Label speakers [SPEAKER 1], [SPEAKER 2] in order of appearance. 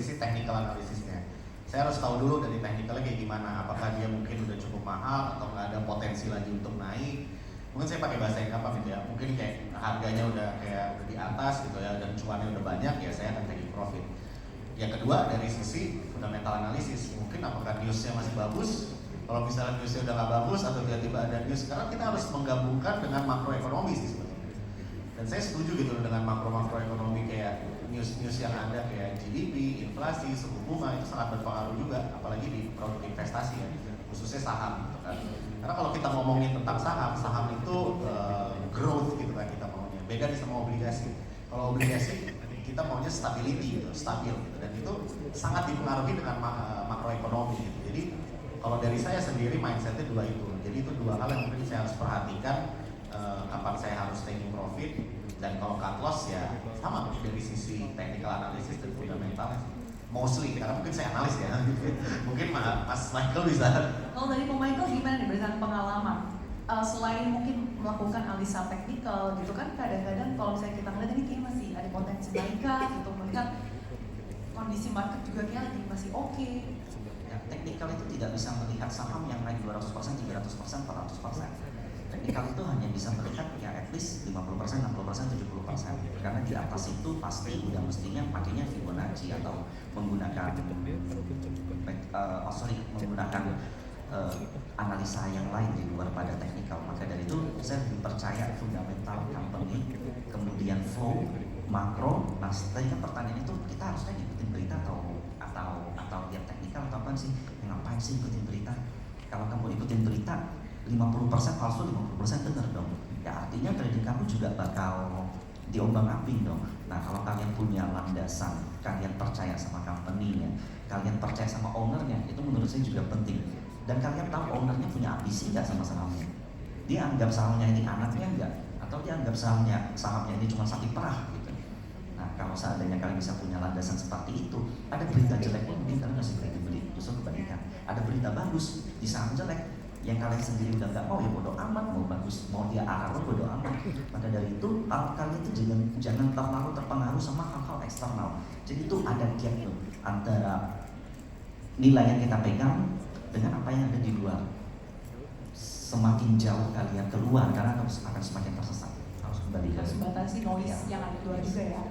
[SPEAKER 1] sisi technical analisisnya. Saya harus tahu dulu dari technicalnya kayak gimana, apakah dia mungkin udah cukup mahal atau nggak ada potensi lagi untuk naik. Mungkin saya pakai bahasa yang gampang gitu ya, mungkin kayak harganya udah di atas gitu ya, dan cuannya udah banyak, ya saya akan taking profit. Yang kedua dari sisi fundamental analisis, mungkin apakah newsnya masih bagus. Kalau misalnya newsnya udah nggak bagus atau tiba-tiba ada news, sekarang kita harus menggabungkan dengan makroekonomi sih sebetulnya. Dan saya setuju gitu dengan makroekonomi kayak news yang ada kayak GDP, inflasi, suku bunga itu sangat berpengaruh juga, apalagi di produk investasi ya, khususnya saham gitu kan. Karena kalau kita ngomongin tentang saham itu growth gitu kan kita maunya. Beda nih sama obligasi. Kalau obligasi kita maunya stability gitu, stabil gitu, dan itu sangat dipengaruhi dengan makroekonomi gitu. Jadi kalau dari saya sendiri mindsetnya dua itu. Jadi itu dua hal yang mungkin saya harus perhatikan kapan saya harus taking profit, dan kalau cut loss ya sama dari sisi technical analysis dan fundamentalnya mostly, karena mungkin saya analis ya. Mungkin Mas Michael bisa.
[SPEAKER 2] Kalau dari Pak Michael gimana nih berdasarkan pengalaman? Selain mungkin melakukan analisa teknikal gitu kan, kadang-kadang kalau misalnya kita melihat ini kayaknya masih ada potensi naikkan gitu, melihat kondisi market juga kayaknya lagi masih oke.
[SPEAKER 3] Ya, teknikal itu tidak bisa melihat saham yang naik 200%, 300%, 400%. Teknikal itu hanya bisa melihat ya at least 50%, 60%, 70%. Karena di atas itu pasti udah mestinya pakainya Fibonacci atau menggunakan menggunakan analisa yang lain di luar pada teknikal. Maka dari itu saya lebih percaya fundamental company, kemudian flow, makro. Nah, tadi kan pertanyaan itu kita harusnya ngikutin berita atau lihat teknikal atau apa sih? Ngapain sih ikutin berita? Kalau kamu ikutin berita 50% palsu, 50% benar dong. Ya artinya trading kamu juga bakal diombang-ambing dong. Nah kalau kalian punya landasan, kalian percaya sama company-nya, kalian percaya sama ownernya, itu menurut saya juga penting. Dan kalian tahu ownernya punya ambisi nggak sama sahamnya? Dia anggap sahamnya ini anaknya nggak? Atau dia anggap sahamnya ini cuma sapi perah gitu. Nah kalau seandainya kalian bisa punya landasan seperti itu, ada berita jelek pun mungkin kalian masih berani beli. Justru kebalikan, ada berita bagus di saham jelek yang kalian sendiri udah nggak mau, ya bodo amat, mau bagus, mau dia arah lo bodo amat. Maka dari itu kalian itu jangan terlalu terpengaruh sama hal-hal eksternal. Jadi itu ada gap tuh antara nilai yang kita pegang dengan apa yang ada di luar. Semakin jauh kalian keluar, karena akan semakin tersesat. Harus kembali ke
[SPEAKER 2] harus batasi noise yang ada di luar juga ya.